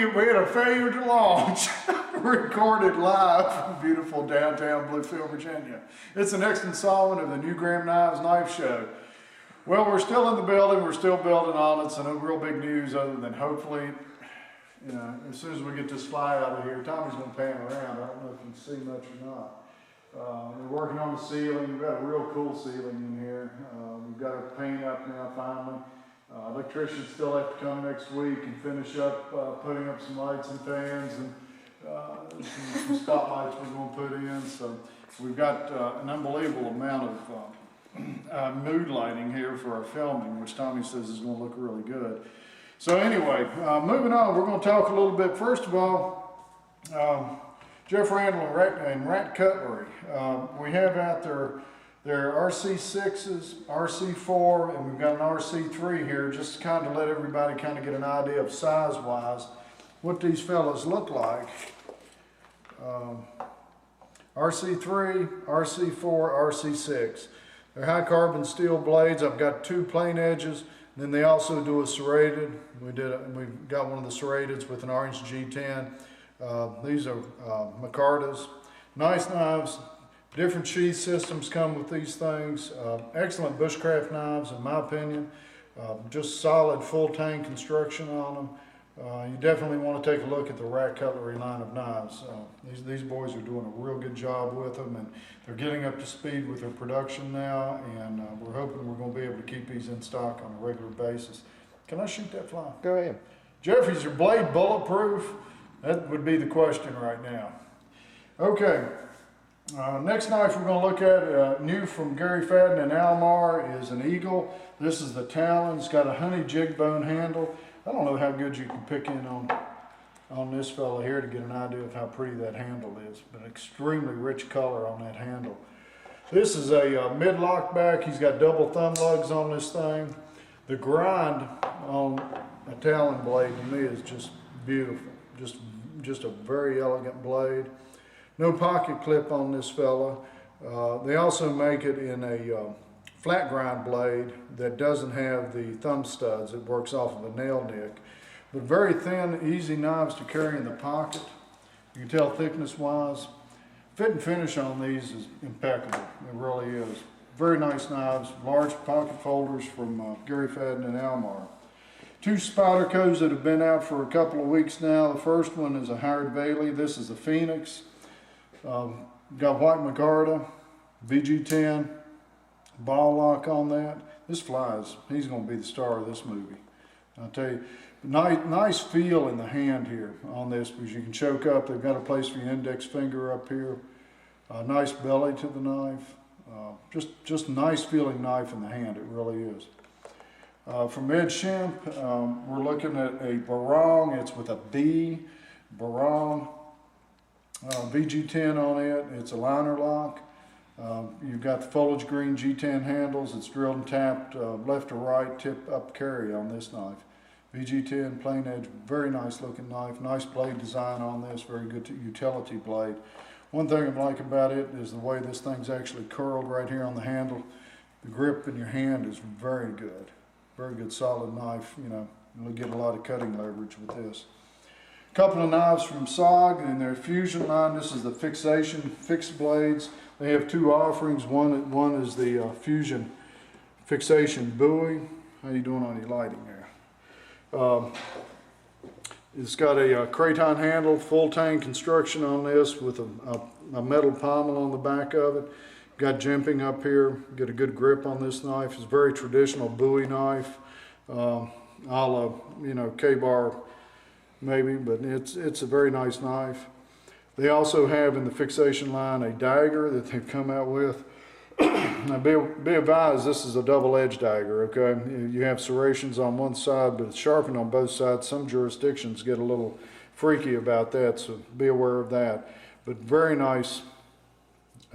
we had a failure to launch. Recorded live from beautiful downtown Bluefield, Virginia. It's the next installment of the New Graham Knives Knife Show. Well, we're still in the building. We're still building on it. So no real big news other than hopefully, you know, as soon as we get this fly out of here, Tommy's going to pan around. I don't know if you can see much or not. We're working on the ceiling. We've got a real cool ceiling in here. We've got our paint up now finally. Electricians still have to come next week and finish up putting up some lights and fans and some spotlights we're going to put in. So we've got an unbelievable amount of mood lighting here for our filming, which Tommy says is going to look really good. So anyway, moving on, we're going to talk a little bit. First of all, Jeff Randall and Rat Cutlery. We have out their RC6s, RC4, and we've got an RC3 here, just to kind of let everybody kind of get an idea of size-wise what these fellas look like. RC3, RC4, RC6. They're high carbon steel blades. I've got two plain edges. Then they also do a serrated. We've got one of the serrateds with an orange G10. These are micartas. Nice knives. Different sheath systems come with these things. Excellent bushcraft knives, in my opinion. Just solid full tang construction on them. You definitely want to take a look at the Rat Cutlery line of knives. These boys are doing a real good job with them, and they're getting up to speed with their production now, and we're hoping we're going to be able to keep these in stock on a regular basis. Can I shoot that fly? Go ahead. Jeff, is your blade bulletproof? That would be the question right now. Okay. Next knife we're going to look at, new from Gary Fadden and Almar, is an Eagle. This is the Talon. It's got a honey jig bone handle. I don't know how good you can pick in on this fella here to get an idea of how pretty that handle is, but extremely rich color on that handle. This is a mid-lock back. He's got double thumb lugs on this thing. The grind on a Talon blade to me is just beautiful. Just a very elegant blade. No pocket clip on this fella. They also make it in a flat grind blade that doesn't have the thumb studs. It works off of a nail nick. But very thin, easy knives to carry in the pocket. You can tell thickness wise. Fit and finish on these is impeccable. It really is. Very nice knives. Large pocket folders from Gary Fadden and Almar. Two Spydercos that have been out for a couple of weeks now. The first one is a Howard Bailey. This is a Phoenix. Got white micarta, VG10, ball lock on that. This flies. He's going to be the star of this movie. I'll tell you, nice feel in the hand here on this, because you can choke up. They've got a place for your index finger up here. Nice belly to the knife. Just nice feeling knife in the hand. It really is. From Ed Shimp, we're looking at a Barong. It's with a B, Barong. VG10 on it. It's a liner lock. You've got the foliage green G10 handles. It's drilled and tapped left to right, tip up carry on this knife. VG10 plain edge, very nice looking knife. Nice blade design on this, very good utility blade. One thing I like about it is the way this thing's actually curled right here on the handle. The grip in your hand is very good. Very good solid knife. You know, you'll get a lot of cutting leverage with this. Couple of knives from SOG in their Fusion line. This is the Fixation fixed blades. They have two offerings. One is the Fusion Fixation Bowie. How you doing on your lighting there? It's got a craton handle, full tang construction on this with a metal pommel on the back of it. Got jimping up here. Get a good grip on this knife. It's a very traditional Bowie knife, a la, you know, K-bar maybe, but it's a very nice knife. They also have in the Fixation line a dagger that they've come out with. Now be advised, this is a double-edged dagger, okay? You have serrations on one side, but it's sharpened on both sides. Some jurisdictions get a little freaky about that, so be aware of that. But very nice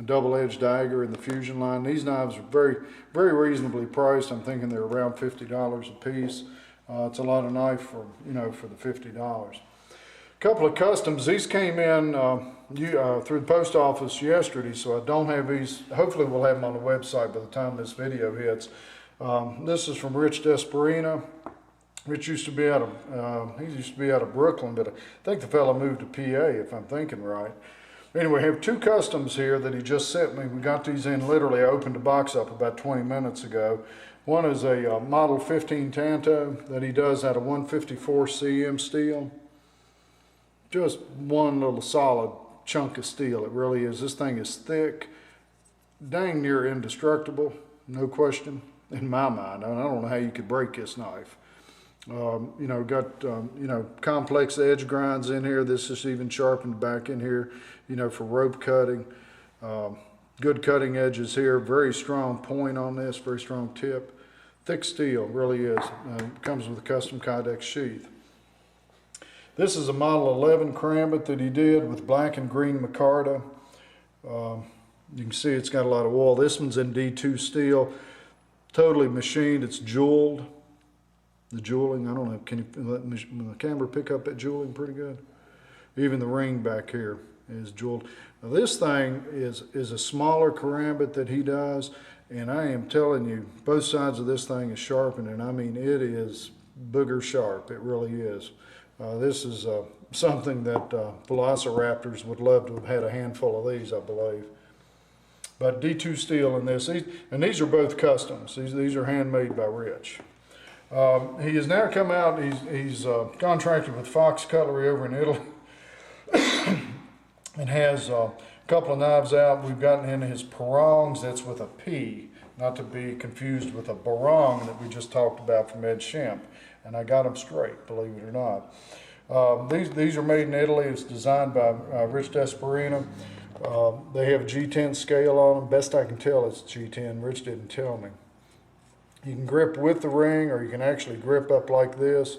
double-edged dagger in the Fusion line. These knives are very, very reasonably priced. I'm thinking they're around $50 a piece. It's a lot of knife for, you know, for the $50. Couple of customs. These came in through the post office yesterday, so I don't have these. Hopefully we'll have them on the website by the time this video hits. This is from Rich Desperina. Rich used to be out of, he used to be out of Brooklyn, but I think the fellow moved to PA, if I'm thinking right. Anyway, I have two customs here that he just sent me. We got these in literally, I opened the box up about 20 minutes ago. One is a Model 15 Tanto that he does out of 154 cm steel. Just one little solid chunk of steel, it really is. This thing is thick, dang near indestructible, no question, in my mind. I don't know how you could break this knife. You know, got, you know, complex edge grinds in here. This is even sharpened back in here, you know, for rope cutting. Good cutting edges here. Very strong point on this, very strong tip. Thick steel, really is. Comes with a custom Kydex sheath. This is a Model 11 Karambit that he did with black and green micarta. You can see it's got a lot of oil. This one's in D2 steel, totally machined. It's jeweled. The jeweling, I don't know, can you let the camera pick up that jeweling pretty good? Even the ring back here is jeweled. Now this thing is a smaller Karambit that he does, and I am telling you, both sides of this thing is sharpened, and I mean, it is booger sharp, it really is. This is something that Velociraptors would love to have had a handful of these, I believe. But D2 steel in this, and these are both customs. These are handmade by Rich. He has now come out, he's contracted with Fox Cutlery over in Italy and has a couple of knives out. We've gotten into his Parongs, that's with a P, not to be confused with a barong that we just talked about from Ed Shemp. And I got them straight, believe it or not. These are made in Italy. It's designed by Rich Desperino. They have a G10 scale on them. Best I can tell, it's G10. Rich didn't tell me. You can grip with the ring, or you can actually grip up like this.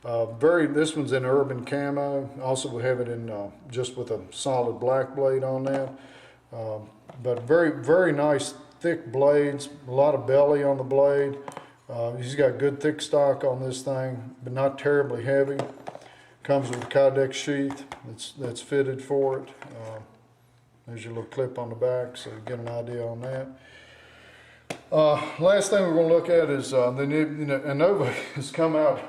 This one's in urban camo. Also we have it in just with a solid black blade on that. But very, very nice thick blades, a lot of belly on the blade. He's got good thick stock on this thing, but not terribly heavy. Comes with a Kydex sheath that's fitted for it. There's your little clip on the back, so you get an idea on that. Last thing we're going to look at is the new, Innova has come out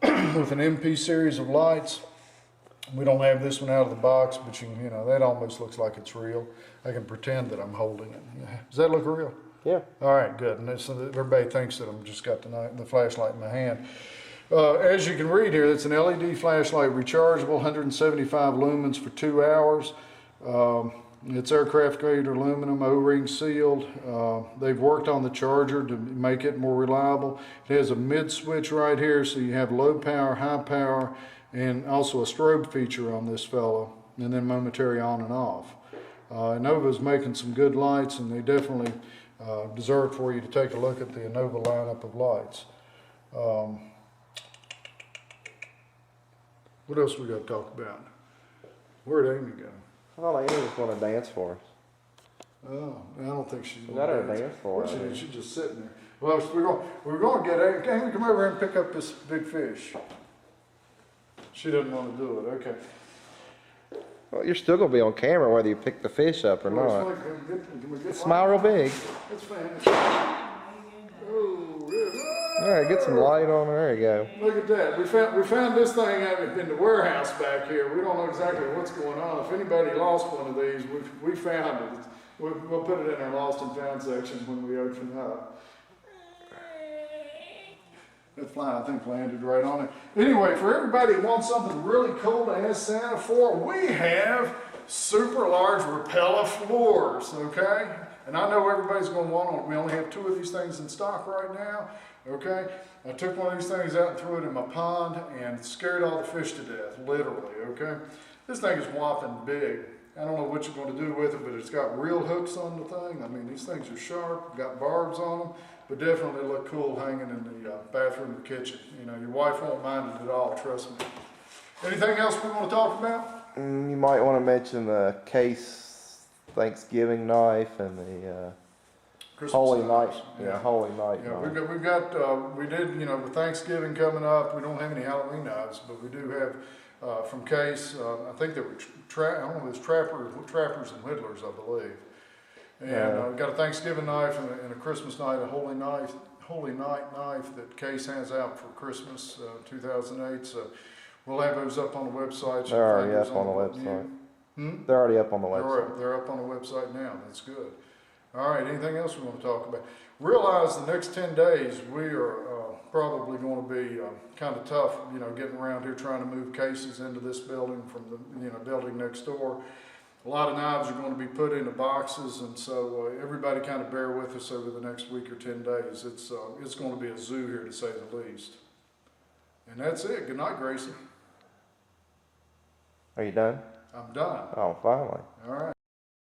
with an MP series of lights. We don't have this one out of the box, but that almost looks like it's real. I can pretend that I'm holding it. Does that look real? Yeah. All right, good. And everybody thinks that I'm just got the flashlight in my hand. As you can read here, it's an LED flashlight, rechargeable, 175 lumens for 2 hours. It's aircraft grade aluminum, O-ring sealed. They've worked on the charger to make it more reliable. It has a mid switch right here, so you have low power, high power, and also a strobe feature on this fellow, and then momentary on and off. Innova's making some good lights, and they definitely deserve for you to take a look at the Innova lineup of lights. What else we got to talk about? Where'd Amy go? I thought Amy was going to dance for us. Oh, I don't think she's We got her to dance for us. She's just sitting there. Well, we're going to get Amy. Amy, come over here and pick up this big fish. She doesn't want to do it. Okay. Well, you're still going to be on camera whether you pick the fish up or not. Smile real big. It's fantastic. Oh, yeah. All right, get some light on her. There you go. Look at that. We found this thing out in the warehouse back here. We don't know exactly what's going on. If anybody lost one of these, we found it. We'll put it in our lost and found section when we open it up. That fly, I think, landed right on it. Anyway, for everybody who wants something really cool to ask Santa for, we have super large Rapella floors, okay? And I know everybody's going to want them. We only have 2 of these things in stock right now, okay? I took one of these things out and threw it in my pond and scared all the fish to death, literally, okay? This thing is whopping big. I don't know what you're going to do with it, but it's got real hooks on the thing. I mean, these things are sharp, got barbs on them, but definitely look cool hanging in the bathroom or kitchen. Your wife won't mind it at all, trust me. Anything else we want to talk about? You might want to mention the Case Thanksgiving knife and the Holy Night. Yeah, Holy Night. Yeah, we did, with Thanksgiving coming up, we don't have any Halloween knives, but we do have from Case, I think they were, I don't know, it was Trappers and Whittlers, I believe. And got a Thanksgiving knife and a Christmas knife, a Holy Holy Night knife that Case has out for Christmas, 2008. So we'll have those up on the website. They're already up on the website. They're already up on the website. They're up on the website now. That's good. All right, anything else we want to talk about? Realize the next 10 days we are probably going to be kind of tough, you know, getting around here trying to move cases into this building from the, you know, building next door. A lot of knives are going to be put into boxes, and so everybody kind of bear with us over the next week or 10 days. It's going to be a zoo here, to say the least. And that's it. Good night, Gracie. Are you done? I'm done. Oh, finally. All right.